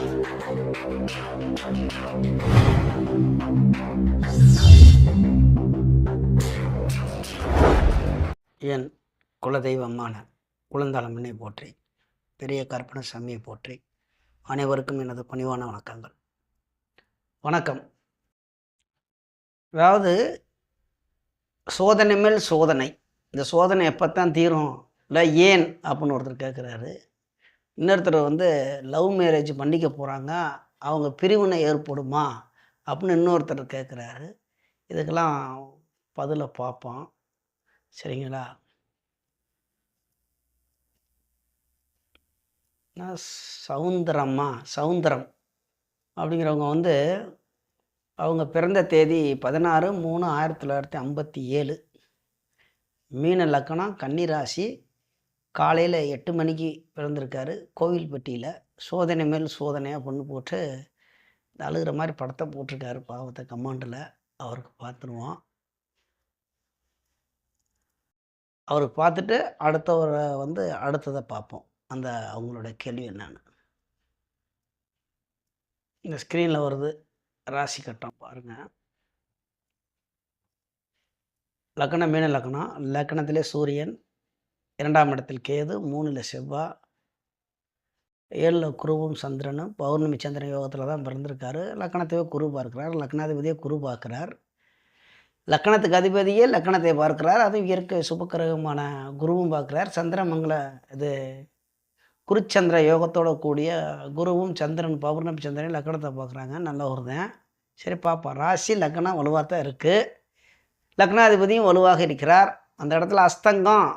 என் குலதெய்வமான குலந்தளமனை போற்றி, பெரிய கற்பனை சாமியை போற்றி, அனைவருக்கும் எனது பணிவான வணக்கங்கள். வணக்கம். அதாவது சோதனை மேல் சோதனை. இந்த சோதனை எப்போத்தான் தீரும், இல்லை ஏன் அப்படின்னு ஒருத்தர் கேட்குறாரு. இன்னொருத்தர் லவ் மேரேஜ் பண்ணிக்க போகிறாங்க, அவங்க பிரிவினை ஏற்படுமா அப்படின்னு இன்னொருத்தர் கேட்குறாரு. இதுக்கெல்லாம் பதிலை பார்ப்போம், சரிங்களா? சவுந்தரம் அப்படிங்கிறவங்க அவங்க பிறந்த தேதி 16/3/1957. மீன லக்கணம், கன்னிராசி. காலையில் 8 மணிக்கு பிறந்திருக்காரு, கோவில்பட்டியில். சோதனை மேல் சோதனை அப்படின்னு போட்டு இந்த அழுகிற மாதிரி படத்தை போட்டிருக்காரு பாவத்தை கமாண்டில். அவருக்கு பார்த்துருவோம். அவருக்கு பார்த்துட்டு அடுத்தவரை அடுத்ததை பார்ப்போம். அந்த அவங்களோட கேள்வி என்னன்னு இந்த ஸ்க்ரீனில் வருது. ராசி கட்டம் பாருங்கள். லக்கணம் மீன லக்கணம். லக்கணத்திலே சூரியன், 2ஆம் இடத்தில் கேது, 3ல் செவ்வாய், 7ல் குருவும் சந்திரனும். பௌர்ணமி சந்திரன் யோகத்தில் தான் பிறந்திருக்காரு. லக்கணத்தையே குரு பார்க்கிறார், லக்னாதிபதியே குரு பார்க்கிறார். லக்கணத்துக்கு அதிபதியே லக்கணத்தை பார்க்கிறார், அதுவும் இயற்கை சுபக்கிரகமான குருவும் பார்க்கிறார். சந்திரமங்கல இது குருச்சந்திர யோகத்தோட கூடிய குருவும் சந்திரன், பௌர்ணமி சந்திரன் லக்கணத்தை பார்க்குறாங்க. நல்ல ஒரு தான். சரி பார்ப்போம். ராசி லக்கணம் வலுவாக தான் இருக்குது, லக்னாதிபதியும் வலுவாக இருக்கிறார். அந்த இடத்துல அஸ்தங்கம்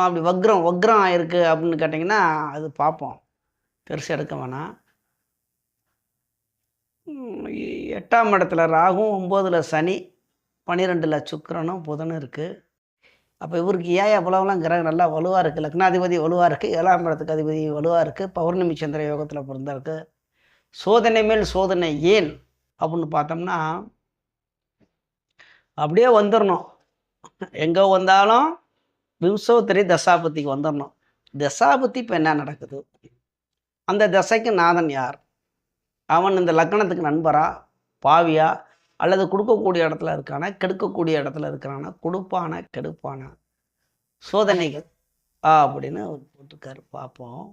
அப்படி வக்ரம் ஆயிருக்கு அப்படின்னு கேட்டிங்கன்னா அது பார்ப்போம், பெருசு எடுக்க வேணாம். 8ஆம் இடத்துல ராகும், 9ல் சனி, 12ல் சுக்கிரனும் புதனும் இருக்குது. அப்போ இவருக்கு ஏன் அவ்வளோலாம் கிரகம் நல்லா வலுவாக இருக்குது. லக்னாதிபதி வலுவாக இருக்குது, 7ஆம் இடத்துக்கு அதிபதி வலுவாக இருக்குது, பௌர்ணமி சந்திர யோகத்தில் பிறந்திருக்கு. சோதனை மேல் சோதனை ஏன் அப்படின்னு பார்த்தோம்னா அப்படியே வந்துடணும். எங்கே வந்தாலும் விம்சோத்தரி தசாபதிக்கு வந்துடணும். தசாபதி இப்போ என்ன நடக்குது, அந்த தசைக்கு நாதன் யார், அவன் இந்த லக்கணத்துக்கு நண்பரா பாவியா, அல்லது கொடுக்கக்கூடிய இடத்துல இருக்கானா கெடுக்கக்கூடிய இடத்துல இருக்கிறானா, கொடுப்பான கெடுப்பான சோதனைகள் அப்படின்னு போட்டிருக்காரு. பார்ப்போம்.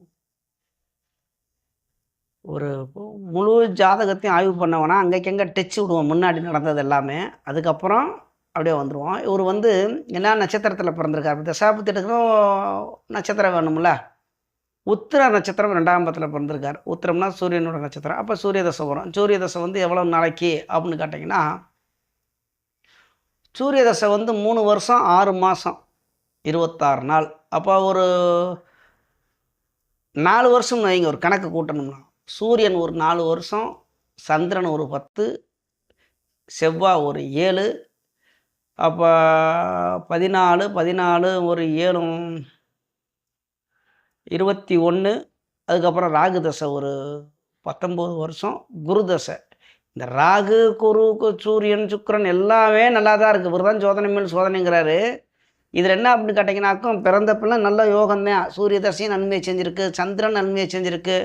ஒரு முழு ஜாதகத்தையும் ஆய்வு பண்ணவனா அங்கேக்கெங்கே டச்சு விடுவோம், முன்னாடி நடந்தது எல்லாமே. அதுக்கப்புறம் அப்படியே வந்துடுவோம். இவர் என்ன நட்சத்திரத்தில் பிறந்திருக்காரு, தசாபதி எடுக்கணும், நட்சத்திரம் வேணும்ல. உத்திர நட்சத்திரம் 2ஆம் இடத்துல பிறந்திருக்கார். உத்திரம்னா சூரியனோட நட்சத்திரம். அப்போ சூரிய தசை வரும். சூரிய தசை எவ்வளோ நாளைக்கு அப்படின்னு கேட்டிங்கன்னா, சூரிய தசை 3 வருஷம் 6 மாதம் 26 நாள். அப்போ ஒரு 4 வருஷம் வைங்க, ஒரு கணக்கு கூட்டணும்னா. சூரியன் ஒரு 4 வருஷம், சந்திரன் ஒரு 10, செவ்வாய் ஒரு 7. அப்போ 14 ஒரு 7 21. அதுக்கப்புறம் ராகு தசை ஒரு 19 வருஷம், குரு தசை. இந்த ராகு, குரு, சூரியன், சுக்கிரன் எல்லாமே நல்லா தான் இருக்குது. இவர் தான் சோதனை மேல் சோதனைங்கிறாரு. இதில் என்ன அப்படின்னு கேட்டிங்கனாக்கும், பிறந்தப்பெல்லாம் நல்ல யோகம்தான். சூரிய தசையும் நன்மையை செஞ்சுருக்கு, சந்திரன் நன்மையை செஞ்சுருக்கு,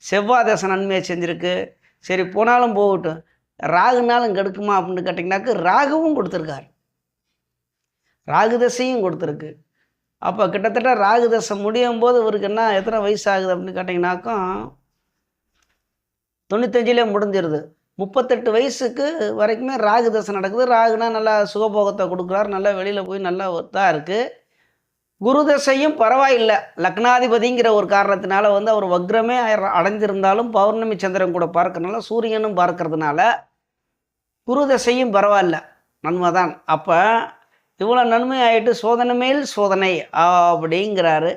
செவ்வாய் தசை நன்மையை செஞ்சுருக்கு. சரி போனாலும் போகட்டும், ராகுனாலும் கெடுக்குமா அப்படின்னு கேட்டிங்கனாக்கு ராகுவும் கொடுத்துருக்கார், ராகு தசையும் கொடுத்துருக்கு. அப்போ கிட்டத்தட்ட ராகு தசை முடியும் போது இவருக்கு என்ன எத்தனை வயசு ஆகுது அப்படின்னு கேட்டிங்கனாக்கும் 95லே முடிஞ்சிருது. 38 வயசுக்கு வரைக்குமே ராகு தசை நடக்குது. ராகுனா நல்லா சுகபோகத்தை கொடுக்குறார், நல்லா வெளியில் போய் நல்லா தான் இருக்குது. குரு தசையும் பரவாயில்லை, லக்னாதிபதிங்கிற ஒரு காரணத்தினால அவர் வக்ரமே அடைஞ்சிருந்தாலும் பௌர்ணமி சந்திரன் கூட பார்க்கறதுனால, சூரியனும் பார்க்கறதுனால குரு தசையும் பரவாயில்ல, நன்மை தான். அப்போ இவ்வளோ நன்மை ஆகிட்டு சோதனை மேல் சோதனை அப்படிங்கிறாரு.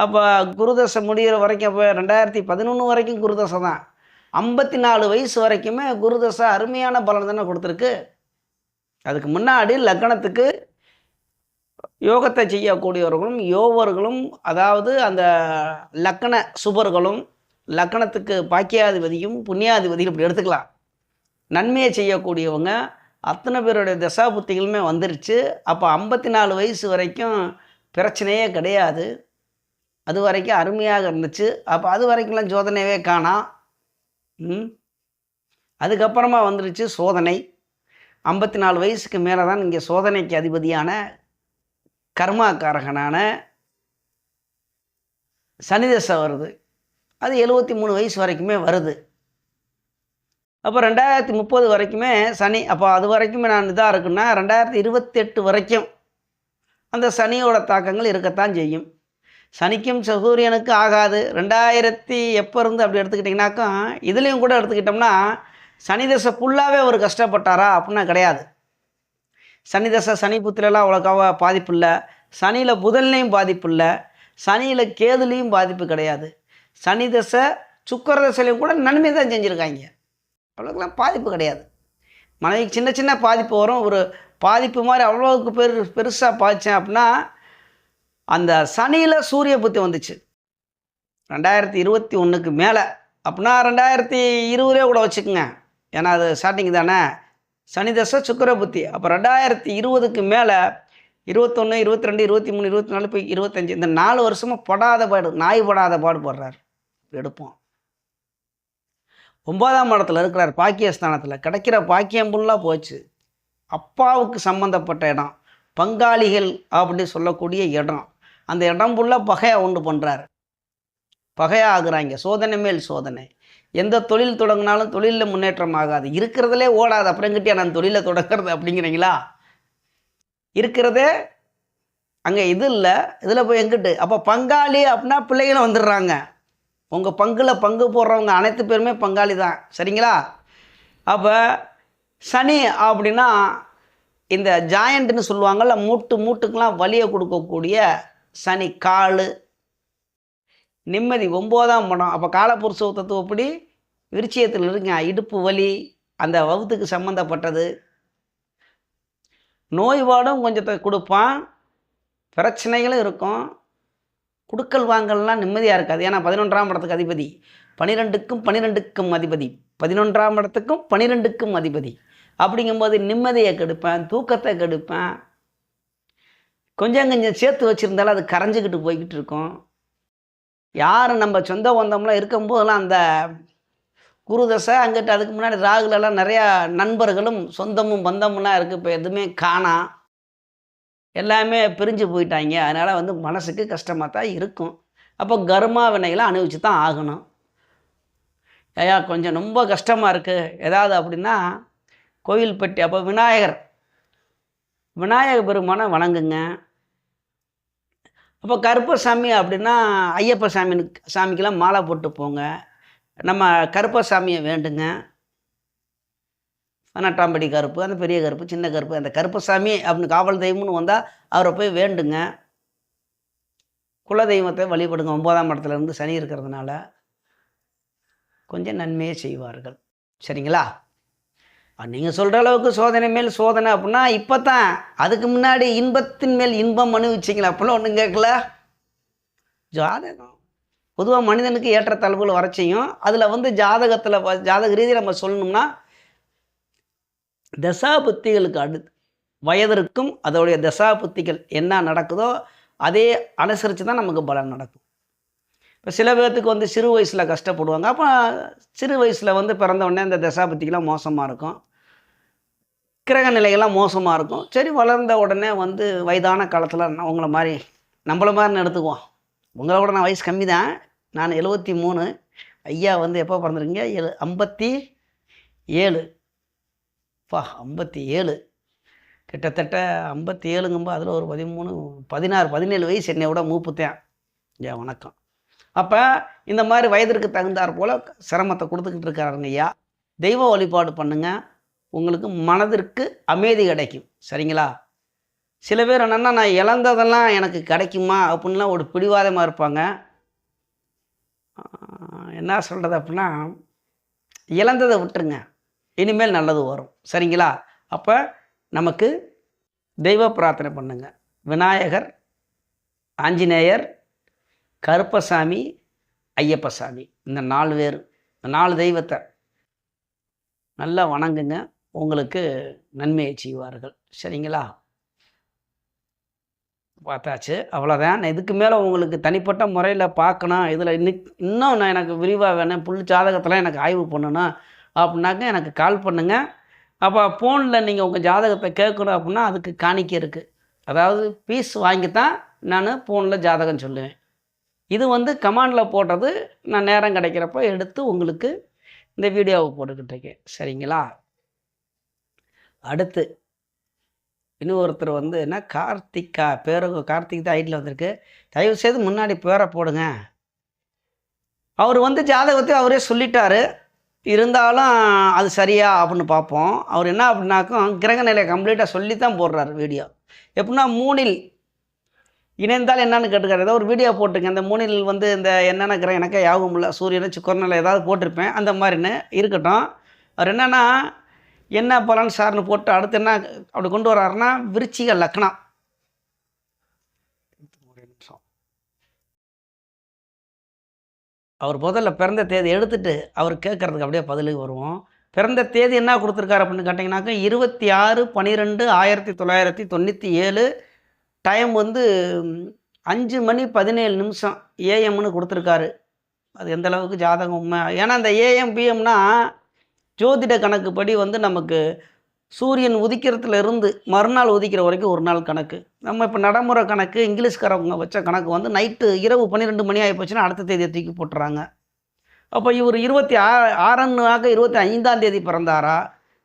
அப்போ குருதசை முடிகிற வரைக்கும், அப்போ 2011 வரைக்கும் குருதசை தான். 54 வயசு வரைக்குமே குருதசை அருமையான பலன் தானே கொடுத்துருக்கு. அதுக்கு முன்னாடி லக்கணத்துக்கு யோகத்தை செய்யக்கூடியவர்களும் யோகர்களும், அதாவது அந்த லக்கண சுபர்களும், லக்கணத்துக்கு பாக்கியாதிபதியும் புண்ணியாதிபதியும் இப்படி எடுத்துக்கலாம், நன்மையை செய்யக்கூடியவங்க அத்தனை பேருடைய தசாபுத்திகளுமே வந்துருச்சு. அப்போ 54 வயசு வரைக்கும் பிரச்சனையே கிடையாது. அது வரைக்கும் அருமையாக இருந்துச்சு. அப்போ அது வரைக்கும்லாம் சோதனையவே காணோம். அதுக்கப்புறமா வந்துருச்சு சோதனை. 54 வயசுக்கு மேலே தான் இங்கே சோதனைக்கு அதிபதியான கர்மாக்காரகனான சனி தசை வருது. அது 73 வயசு வரைக்குமே வருது. அப்போ 2030 வரைக்குமே சனி. அப்போ அது வரைக்குமே நான் இதாக இருக்குன்னா 2028 வரைக்கும் அந்த சனியோட தாக்கங்கள் இருக்கத்தான் செய்யும். சனிக்கும் சூரியனுக்கு ஆகாது. 2000 எப்போ இருந்து அப்படி எடுத்துக்கிட்டிங்கனாக்கா, இதுலேயும் கூட எடுத்துக்கிட்டோம்னா சனி தசை ஃபுல்லாகவே அவர் கஷ்டப்பட்டாரா அப்படின்னா கிடையாது. சனி தசை சனி புத்திரலாம் அவ்வளோக்காவ பாதிப்பு இல்லை. சனியில் புதன்லேயும் பாதிப்பு இல்லை. சனியில் கேதுலேயும் பாதிப்பு கிடையாது. சனி தசை சுக்கர தசையிலையும் கூட நன்மை தான் செஞ்சுருக்காங்க. அவ்வளோக்கெல்லாம் பாதிப்பு கிடையாது. மனைவிக்கு சின்ன சின்ன பாதிப்பு வரும். ஒரு பாதிப்பு மாதிரி அவ்வளோவுக்கு பெருசாக பாய்ச்சேன் அப்படின்னா அந்த சனியில் சூரிய புத்தி வந்துச்சு 2021க்கு மேலே. அப்படின்னா 2020 கூட வச்சுக்கோங்க, ஏன்னா அது ஸ்டார்டிங் தானே. சனி தசை சுக்கிர புத்தி. அப்போ 2020க்கு மேலே 21, 22, 23, 24 போய் 25 இந்த 4 வருஷமாக படாத பாடு, நாய் படாத பாடு போடுறார். எடுப்போம். 9ஆம் இடத்துல இருக்கிறார், பாக்கியஸ்தானத்தில். கிடைக்கிற பாக்கியம் ஃபுல்லாக போச்சு. அப்பாவுக்கு சம்மந்தப்பட்ட இடம், பங்காளிகள் அப்படின்னு சொல்லக்கூடிய இடம், அந்த இடம் ஃபுல்லாக பகையாக உண்டு பண்ணுறார். பகையாக ஆகுறாங்க. சோதனை மேல் சோதனை. எந்த தொழில் தொடங்கினாலும் தொழிலில் முன்னேற்றம் ஆகாது. இருக்கிறதுலே ஓடாது. அப்புறங்கிட்டே நான் தொழிலை தொடக்கிறது அப்படிங்கிறீங்களா? இருக்கிறதே அங்கே இது இல்லை, இதில் போய் எங்கிட்டு. அப்போ பங்காளி அப்படின்னா பிள்ளைகளும் வந்துடுறாங்க. உங்கள் பங்கில் பங்கு போடுறவங்க அனைத்து பேருமே பங்காளி தான். சரிங்களா? அப்போ சனி அப்படின்னா இந்த ஜாயண்ட்டுன்னு சொல்லுவாங்கள்ல, மூட்டுக்கெலாம் வலியை கொடுக்கக்கூடிய சனி. கால் நிம்மதி 9ஆம் இடம். அப்போ காலபுருஷ தத்துவப்படி விருச்சியத்தில் இருக்குங்க. இடுப்பு வலி, அந்த வகுத்துக்கு சம்மந்தப்பட்டது. நோய்வாடும் கொஞ்சத்தை கொடுப்பான், பிரச்சனைகளும் இருக்கும். குடுக்கல் வாங்கல்லாம் நிம்மதியாக இருக்காது. ஏன்னா 11ஆம் இடத்துக்கு அதிபதி, 12க்கும் அதிபதி, 11ஆம் இடத்துக்கும் 12க்கும் அதிபதி. அப்படிங்கும்போது நிம்மதியை கெடுப்பேன், தூக்கத்தை கெடுப்பேன். கொஞ்சம் சேர்த்து வச்சுருந்தாலும் அது கரைஞ்சிக்கிட்டு போய்கிட்டு இருக்கும். யார் நம்ம சொந்த பந்தம்லாம் இருக்கும்போதெல்லாம் அந்த குருதசை அங்கிட்டு அதுக்கு முன்னாடி ராகுலெல்லாம் நிறையா நண்பர்களும் சொந்தமும் பந்தமும்லாம் இருக்குது. இப்போ எதுவுமே காணா, எல்லாமே பிரிஞ்சு போயிட்டாங்க. அதனால் மனசுக்கு கஷ்டமாக தான் இருக்கும். அப்போ கர்மா வினைகளை அனுபவிச்சு தான் ஆகணும். ஐயா கொஞ்சம் ரொம்ப கஷ்டமாக இருக்குது ஏதாவது அப்படின்னா கோவில் பெட்டி. அப்போ விநாயக பெருமானை வணங்குங்க. அப்போ கருப்பசாமி அப்படின்னா ஐயப்ப சாமிக்கெல்லாம் மாலை போட்டு போங்க. நம்ம கருப்பசாமியை வேண்டுங்க. 18ஆம் படி கருப்பு, அந்த பெரிய கருப்பு, சின்ன கருப்பு, அந்த கருப்பசாமி அப்படின்னு காவல் தெய்வம்னு வந்தால் அவரை போய் வேண்டுங்க. குலதெய்வத்தை வழிபடுங்க. 9ஆம் இடத்துல இருந்து சனி இருக்கிறதுனால கொஞ்சம் நன்மையை செய்வார்கள். சரிங்களா? நீங்கள் சொல்கிற அளவுக்கு சோதனை மேல் சோதனை அப்படின்னா இப்போ தான். அதுக்கு முன்னாடி இன்பத்தின் மேல் இன்பம் அனுபவிச்சிங்களா? அப்போல்லாம் ஒன்றும் கேட்கல. ஜாதகம் பொதுவாக மனிதனுக்கு ஏற்றத்தாழ்வுகள் வர செய்யும். அதில் ஜாதகத்தில் ஜாதக ரீதியில் நம்ம சொல்லணும்னா தசாபுத்திகளுக்கு வயதிற்கும் அதோடைய தசாபுத்திகள் என்ன நடக்குதோ அதே அனுசரித்து தான் நமக்கு பலன் நடக்கும். இப்போ சில பேர்த்துக்கு சிறு வயசில் கஷ்டப்படுவாங்க. அப்போ சிறு வயசில் பிறந்தவுடனே அந்த தசாபுத்திகள்லாம் மோசமாக இருக்கும், கிரக நிலைகள்லாம் மோசமாக இருக்கும். சரி, வளர்ந்த உடனே வயதான காலத்தில் உங்களை மாதிரி நம்மள மாதிரின்னு எடுத்துக்குவோம். உங்களை விட நான் வயசு கம்மி தான். நான் 73. ஐயா எப்போ பிறந்திருக்கீங்க? 57. 57 கிட்டத்தட்ட 57ங்கும்போது அதில் ஒரு 13, 16, 17 வயசு என்னை விட மூப்புத்தேன். ஐயா வணக்கம். அப்போ இந்த மாதிரி வயதிற்கு தகுந்தாற் போல் சிரமத்தை கொடுத்துக்கிட்டு இருக்காருங்க ஐயா. தெய்வ வழிபாடு பண்ணுங்கள், உங்களுக்கு மனதிற்கு அமைதி கிடைக்கும். சரிங்களா? சில பேர் என்னென்னா நான் இழந்ததெல்லாம் எனக்கு கிடைக்குமா அப்படின்லாம் ஒரு பிடிவாதமாக இருப்பாங்க. என்ன சொல்கிறது அப்படின்னா, இழந்ததை விட்டுருங்க, இனிமேல் நல்லது வரும். சரிங்களா? அப்போ நமக்கு தெய்வ பிரார்த்தனை பண்ணுங்க. விநாயகர், ஆஞ்சநேயர், கருப்பசாமி, ஐயப்பசாமி, இந்த 4 பேர், இந்த 4 தெய்வத்தை நல்லா வணங்குங்க. உங்களுக்கு நன்மையை செய்வார்கள். சரிங்களா? பார்த்தாச்சு. அவ்வளோதான். நான் இதுக்கு மேலே உங்களுக்கு தனிப்பட்ட முறையில் பார்க்கணும், இதில் இன்னும் நான் எனக்கு விரிவாக வேணும், புள் ஜாதகத்தெல்லாம் எனக்கு ஆய்வு பண்ணணும் அப்படின்னாக்க எனக்கு கால் பண்ணுங்கள். அப்போ ஃபோனில் நீங்கள் உங்கள் ஜாதகத்தை கேட்கணும் அப்படின்னா அதுக்கு காணிக்கை இருக்குது. அதாவது ஃபீஸ் வாங்கி தான் நான் ஃபோனில் ஜாதகம் சொல்லுவேன். இது வந்து கமாண்டில் போடுறது நான் நேரம் கிடைக்கிறப்ப எடுத்து உங்களுக்கு இந்த வீடியோவை போட்டுக்கிட்டு இருக்கேன். சரிங்களா? அடுத்து இன்னும் ஒருத்தர் வந்து என்ன கார்த்திகா, பேரு கார்த்திக் தான் ஐடியில் வந்திருக்கு. தயவுசெய்து முன்னாடி பேரை போடுங்க. அவர் வந்து ஜாதகத்தை அவரே சொல்லிட்டாரு. இருந்தாலும் அது சரியா அப்படின்னு பார்ப்போம். அவர் என்ன அப்படின்னாக்கும் கிரக நிலையை கம்ப்ளீட்டாக சொல்லி தான் போடுறாரு வீடியோ. எப்படின்னா 3ல் இணைந்தால் என்னன்னு கேட்டுக்காரு. ஏதோ ஒரு வீடியோ போட்டுருங்க. அந்த 3ல் வந்து இந்த என்னென்ன கிரகம் எனக்கே யாபகம் இல்லை, சூரியனை சுக்கரனில் ஏதாவது போட்டிருப்பேன், அந்த மாதிரின்னு இருக்கட்டும். அவர் என்னென்னா என்ன பலன் சார்னு போட்டு அடுத்து என்ன அப்படி கொண்டு வர்றாருன்னா விருச்சிக லக்னம். அவர் முதல்ல பிறந்த தேதி எடுத்துட்டு அவர் கேட்குறதுக்கு அப்படியே பதிலுக்கு வருவோம். பிறந்த தேதி என்ன கொடுத்துருக்காரு அப்படின்னு கேட்டிங்கனாக்கா 26/12/1997. டைம் வந்து 5:17 ஏஎம்னு கொடுத்துருக்காரு. அது எந்த அளவுக்கு ஜாதகம் உண்மை, ஏன்னா அந்த ஏஎம் பிஎம்னா ஜோதிட கணக்குப்படி வந்து நமக்கு சூரியன் உதிக்கிறதுல இருந்து மறுநாள் உதிக்கிற வரைக்கும் ஒரு நாள் கணக்கு. நம்ம இப்போ நடைமுறை கணக்கு இங்கிலீஷ்காரவங்க வச்ச கணக்கு வந்து நைட்டு இரவு 12 மணி ஆகி போச்சுன்னா அடுத்த தேதியை தூக்கி போட்டுறாங்க. அப்போ இவர் 25ஆம் தேதி பிறந்தாரா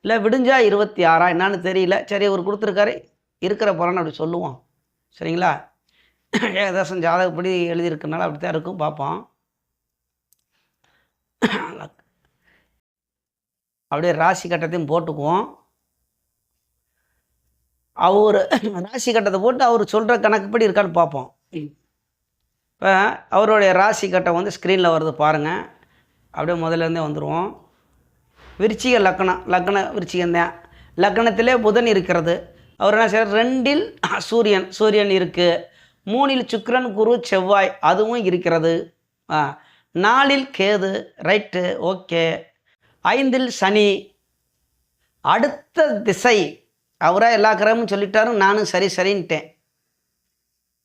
இல்லை விடிஞ்சா 26ஆ என்னான்னு தெரியல. சரி, இவர் கொடுத்துருக்காரு, இருக்கிற பலன் அப்படி சொல்லுவோம். சரிங்களா? ஏதாசம் ஜாதகப்படி எழுதியிருக்கனால அப்படி தான் இருக்கும், பார்ப்போம். அப்படியே ராசி கட்டத்தையும் போட்டுக்குவோம். அவர் ராசி கட்டத்தை போட்டு அவர் சொல்கிற கணக்குப்படி இருக்கான்னு பார்ப்போம். இப்போ அவருடைய ராசி கட்டம் வந்து ஸ்க்ரீனில் வருது பாருங்கள். அப்படியே முதல்லேருந்தே வந்துடுவோம். விருச்சிக லக்னம், விருச்சிகந்தான். லக்னத்திலே புதன் இருக்கிறது. அவர் என்ன செய்ய 2ல் சூரியன் இருக்குது. 3ல் சுக்கிரன், குரு, செவ்வாய் அதுவும் இருக்கிறது. 4ல் கேது, ரைட்டு, ஓகே. 5ல் சனி. அடுத்த திசை அவராக எல்லா கிரகமும் சொல்லிட்டாரு, நானும் சரின்ட்டேன்.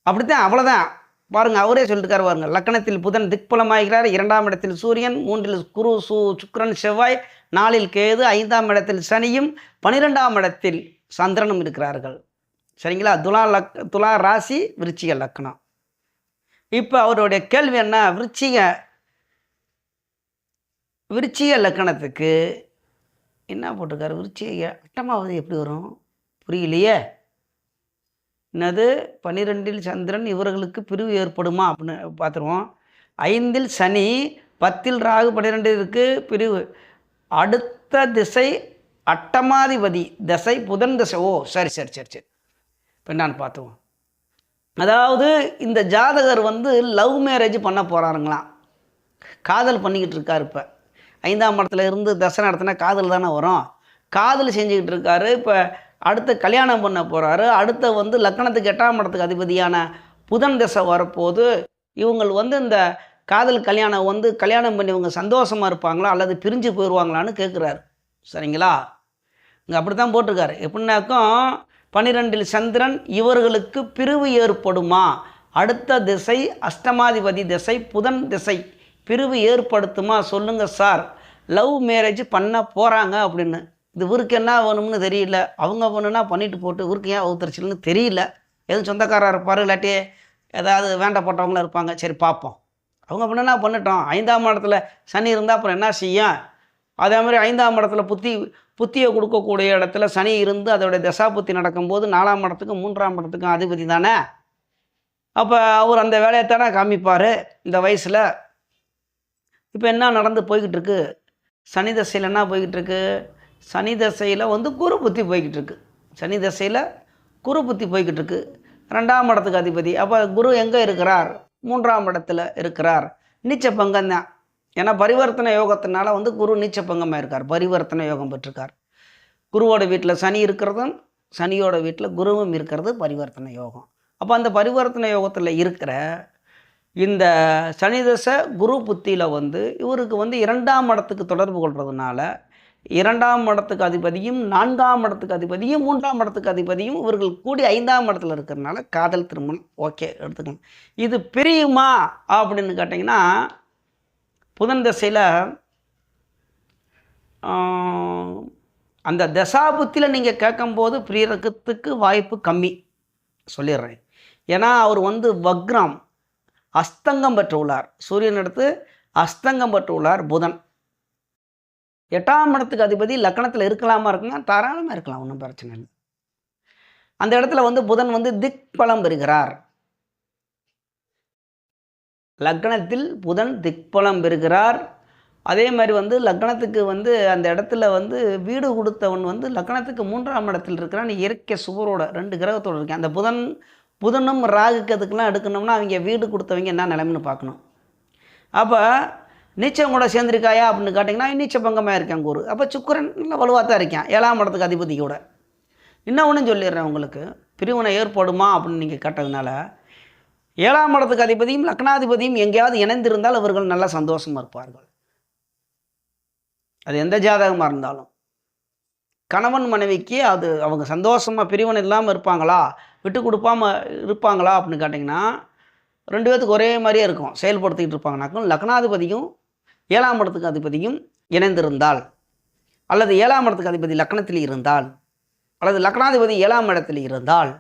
அப்படித்தான், அவ்வளோதான். பாருங்கள், அவரே சொல்லிட்டுருக்காரு பாருங்கள். லக்கணத்தில் புதன் திக்பலமாகிறார். 2ஆம் இடத்தில் சூரியன், 3ல் குரு, சுக்கிரன், செவ்வாய், 4ல் கேது, 5ஆம் இடத்தில் சனியும், 12ஆம் இடத்தில் சந்திரனும் இருக்கிறார்கள். சரிங்களா? துலா ராசி, விருச்சிக லக்னம். இப்போ அவருடைய கேள்வி என்ன, விருச்சிக லக்கணத்துக்கு என்ன போட்டிருக்காரு? விருச்சிக 8ஆவது எப்படி வரும் புரியலையே. என்னது 12ல் சந்திரன், இவர்களுக்கு பிரிவு ஏற்படுமா அப்படின்னு பார்த்துருவோம். 5ல் சனி, 10ல் ராகு, 12ற்கு பிரிவு. அடுத்த திசை 8ஆதிபதி திசை புதன் திசை. ஓ சரி. இப்போ நான் பார்த்துவோம். அதாவது இந்த ஜாதகர் வந்து லவ் மேரேஜ் பண்ண போகிறாருங்களாம். காதல் பண்ணிக்கிட்டு இருக்கார். இப்போ 5ஆம் இடத்துல இருந்து தசை நடத்தினா காதல் தானே வரும். காதல் செஞ்சுக்கிட்டு இருக்காரு. இப்போ அடுத்து கல்யாணம் பண்ண போகிறாரு. அடுத்த வந்து லக்கணத்துக்கு 8ஆம் இடத்துக்கு அதிபதியான புதன் திசை வரப்போது இவங்க வந்து இந்த காதல் கல்யாணம் வந்து கல்யாணம் பண்ணி இவங்க சந்தோஷமாக இருப்பாங்களா அல்லது பிரிஞ்சு போயிடுவாங்களான்னு கேட்குறாரு. சரிங்களா? இங்கே அப்படி தான் போட்டிருக்காரு. எப்படின்னாக்கும் 12ல் சந்திரன், இவர்களுக்கு பிரிவு ஏற்படுமா? அடுத்த திசை அஷ்டமாதிபதி திசை புதன் திசை பிரிவு ஏற்படுத்துமா சொல்லுங்கள் சார், லவ் மேரேஜ் பண்ண போகிறாங்க அப்படின்னு. இது இவருக்கு என்ன வேணும்னு தெரியல. அவங்க வேணும்னா பண்ணிட்டு போட்டு இவருக்கு ஏன் ஒத்துருச்சுன்னு தெரியல. எதுவும் சொந்தக்காரர் இருப்பார், இல்லாட்டி ஏதாவது வேண்டப்பட்டவங்களும் இருப்பாங்க. சரி பார்ப்போம். அவங்க பண்ணுன்னா பண்ணட்டும். 5ஆம் இடத்துல சனி இருந்தால் அப்புறம் என்ன செய்யும்? அதே மாதிரி 5ஆம் இடத்துல புத்தியை கொடுக்கக்கூடிய இடத்துல சனி இருந்து அதோடைய தசா புத்தி நடக்கும்போது 4ஆம் இடத்துக்கும் 3ஆம் இடத்துக்கும் அதிபதி தானே. அப்போ அவர் அந்த வேலையை தானே காமிப்பார் இந்த வயசில். இப்போ என்ன நடந்து போய்கிட்டு இருக்கு? சனி தசையில் என்ன போய்கிட்டு இருக்கு? சனி தசையில் வந்து குரு புத்தி போய்கிட்டு இருக்கு. சனி தசையில் குரு புத்தி போய்கிட்டு இருக்கு. 2ஆம் இடத்துக்கு அதிபதி. அப்போ குரு எங்கே இருக்கிறார்? 3ஆம் இடத்துல இருக்கிறார். நீச்ச பங்கம் தான். ஏன்னா பரிவர்த்தனை யோகத்தினால வந்து குரு நீச்ச பங்கமாக இருக்கார். பரிவர்த்தனை யோகம் பெற்றிருக்கார். குருவோட வீட்டில் சனி இருக்கிறதும் சனியோட வீட்டில் குருவும் இருக்கிறது பரிவர்த்தனை யோகம். அப்போ அந்த பரிவர்த்தனை யோகத்தில் இருக்கிற இந்த சனி தசை குரு புத்தியில் வந்து இவருக்கு வந்து 2ஆம் இடத்துக்கு தொடர்பு கொள்றதுனால 2ஆம் இடத்துக்கு அதிபதியும் 4ஆம் இடத்துக்கு அதிபதியும் 3ஆம் இடத்துக்கு அதிபதியும் இவர்கள் கூடி 5ஆம் இடத்துல இருக்கிறதுனால காதல் திருமணம் ஓகே எடுத்துக்கலாம். இது பிரியுமா அப்படின்னு கேட்டிங்கன்னா புதன் திசையில் அந்த தசாபுத்தியில் நீங்கள் கேட்கும்போது பிரியறதுக்கு வாய்ப்பு கம்மி சொல்லிடுறேன். ஏன்னா அவர் வக்ரம் அஸ்தங்கம் பெற்று உள்ளார். சூரியன் எடுத்து அஸ்தங்கம் பெற்று உள்ளார் புதன். 8ஆம் இடத்துக்கு அதிபதி லக்னத்தில் இருக்கலாமா இருக்குங்க, தாராளமாக இருக்கலாம், ஒன்றும் பிரச்சனை இல்லை. அந்த இடத்துல புதன் திக் பலம் பெறுகிறார். லக்னத்தில் புதன் திக்பலம் பெறுகிறார். அதே மாதிரி லக்னத்துக்கு அந்த இடத்துல வீடு கொடுத்தவன் லக்னத்துக்கு 3ஆம் இடத்தில் இருக்கிறான். இயற்கை சுவரோட 2 கிரகத்தோடு இருக்கேன். அந்த புதனும் ராகுக்கு அதுக்கெல்லாம் எடுக்கணும்னா அவங்க வீடு கொடுத்தவங்க என்ன நிலைமைன்னு பார்க்கணும். அப்போ நீச்சம் கூட சேர்ந்துருக்காயா அப்படின்னு கேட்டிங்கன்னா நீச்ச பங்கமாக இருக்கேன் குரு. அப்போ சுக்கிரன் நல்லா வலுவாக தான் இருக்கேன், 7ஆம் இடத்துக்கு அதிபதி கூட. இன்னொன்று சொல்லிடுறேன் உங்களுக்கு, பிரிவினை ஏற்படுமா அப்படின்னு நீங்கள் கேட்டதுனால 7ஆம் இடத்துக்கு அதிபதியும் லக்னாதிபதியும் எங்கேயாவது இணைந்திருந்தால் அவர்கள் நல்லா சந்தோஷமாக இருப்பார்கள். அது எந்த ஜாதகமாக இருந்தாலும் கணவன் மனைவிக்கு அது அவங்க சந்தோஷமாக பிரிவினை இல்லாமல் இருப்பாங்களா, விட்டு கொடுப்பாமல் இருப்பாங்களா அப்படின்னு கேட்டிங்கன்னா 2 பேத்துக்கு ஒரே மாதிரியே இருக்கும், செயல்படுத்திக்கிட்டு இருப்பாங்கனாக்கும். லக்னாதிபதியும் 7ஆம் இடத்துக்கு அதிபதியும் இணைந்திருந்தால், அல்லது 7ஆம் இடத்துக்கு அதிபதி லக்னத்தில் இருந்தால், அல்லது லக்னாதிபதி 7ஆம் இடத்தில் இருந்தால்,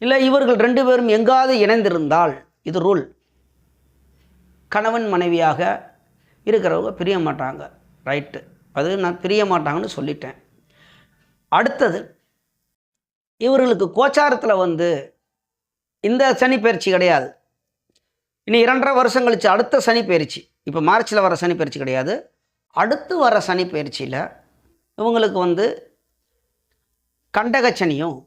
இல்லை இவர்கள் 2 பேரும் எங்காவது இணைந்திருந்தால், இது ரூல். கணவன் மனைவியாக இருக்கிறவங்க பிரிய மாட்டாங்க. ரைட்டு, அது நான் பிரிய மாட்டாங்கன்னு சொல்லிட்டேன். அடுத்தது இவர்களுக்கு கோச்சாரத்தில் இந்த சனி பயிற்சி கிடையாது. இனி 2.5 வருஷம் கழிச்சு அடுத்த சனி பயிற்சி, இப்போ மார்ச்சில் வர சனி பயிற்சி கிடையாது, அடுத்து வர சனி பயிற்சியில் இவங்களுக்கு கண்டகச்சனியும்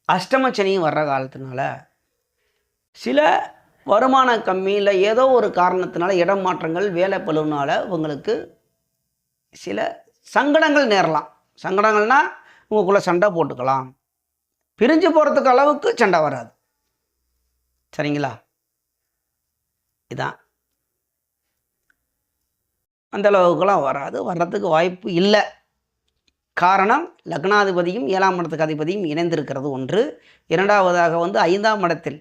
அஷ்டமச்சனியும் வர்ற காலத்தினால சில வருமான கம்மியில் ஏதோ ஒரு காரணத்தினால இடம் மாற்றங்கள் வேலை பழுவினால இவங்களுக்கு சில சங்கடங்கள் நேரலாம். சங்கடங்கள்னால் உங்களுக்குள்ளே சண்டை போட்டுக்கலாம், பிரிஞ்சு போகிறதுக்கு அளவுக்கு சண்டை வராது. சரிங்களா? இதான் அந்த அளவுக்குலாம் வராது, வர்றதுக்கு வாய்ப்பு இல்லை. காரணம் லக்னாதிபதியும் 7ஆம் இடத்துக்கு அதிபதியும் இணைந்திருக்கிறது ஒன்று. இரண்டாவதாக 5ஆம் இடத்தில்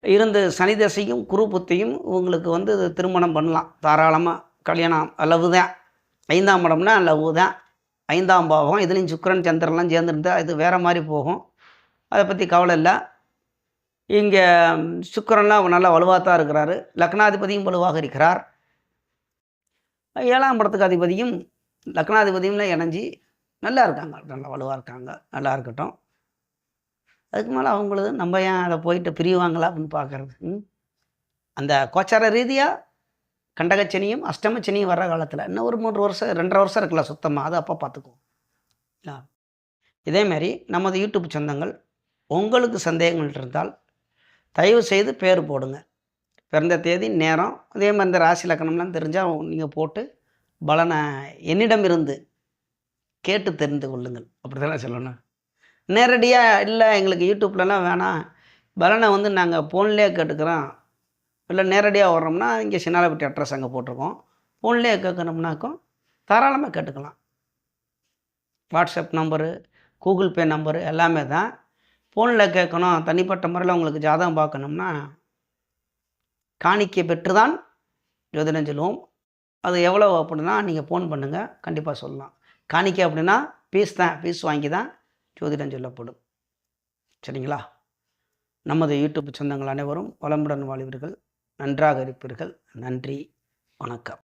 இருந்து சனி தசையும் குரு புத்தியும் உங்களுக்கு திருமணம் பண்ணலாம் தாராளமாக. கல்யாணம் அளவு தான். 5ஆம் இடம்னா அளவு தான், 5ஆம் பாவம். இதுலேயும் சுக்கிரன் சந்திரன்லாம் சேர்ந்துருந்தால் இது வேறு மாதிரி போகும், அதை பற்றி கவலை இல்லை. இங்கே சுக்கிரன்லாம் நல்லா வலுவாக தான் இருக்கிறாரு, லக்னாதிபதியும் வலுவாக இருக்கிறார். 7ஆம் இடத்துக்கு அதிபதியும் லக்னாதிபதியும்லாம் இணைஞ்சி நல்லா இருக்காங்க, நல்லா வலுவாக இருக்காங்க. நல்லா இருக்கட்டும். அதுக்கு மேலே அவங்களது நம்ம ஏன் அதை போயிட்டு பிரிவாங்களா அப்படின்னு பார்க்குறது. அந்த கோச்சார ரீதியாக கண்டகச்சனியும் அஷ்டமச்சனியும் வர்ற காலத்தில் இன்னும் ஒரு 3 வருஷம் 2.5 வருஷம் இருக்கலாம் சுத்தமாக, அது அப்போ பார்த்துக்குவோம். இதேமாரி நமது யூடியூப் சொந்தங்கள் உங்களுக்கு சந்தேகங்கள் இருந்தால் தயவு செய்து பேர் போடுங்க, பிறந்த தேதி நேரம், அதே மாதிரி இந்த ராசி லக்கணம்லாம் தெரிஞ்சால் நீங்கள் போட்டு பலனை என்னிடமிருந்து கேட்டு தெரிந்து கொள்ளுங்கள். அப்படி தானே சொல்லணும். நேரடியாக இல்லை எங்களுக்கு யூடியூப்லலாம் வேணாம், பலனை நாங்கள் ஃபோன்லேயே கேட்டுக்கிறோம், இல்லை நேரடியாக வர்றோம்னா இங்கே சின்னாலப்பட்டி அட்ரஸ் அங்கே போட்டிருக்கோம், ஃபோன்லேயே கேட்கணும்னாக்கும் தாராளமாக கேட்டுக்கலாம். WhatsApp number, Google Pay number எல்லாமே தான். ஃபோனில் கேட்கணும், தனிப்பட்ட முறையில் உங்களுக்கு ஜாதகம் பார்க்கணும்னா காணிக்கை பெற்று தான் ஜோதிடம் சொல்லுவோம். அது எவ்வளோ அப்படின்னா நீங்கள் ஃபோன் பண்ணுங்கள், கண்டிப்பாக சொல்லலாம். காணிக்கை அப்படின்னா ஃபீஸ் தான், ஃபீஸ் வாங்கி தான் ஜோதிடம் சொல்லப்படும். சரிங்களா? நமது யூடியூப் சொந்தங்கள் அனைவரும் வளமுடன் வாழ்வீர்கள், நன்றாக இருப்பீர்கள். நன்றி, வணக்கம்.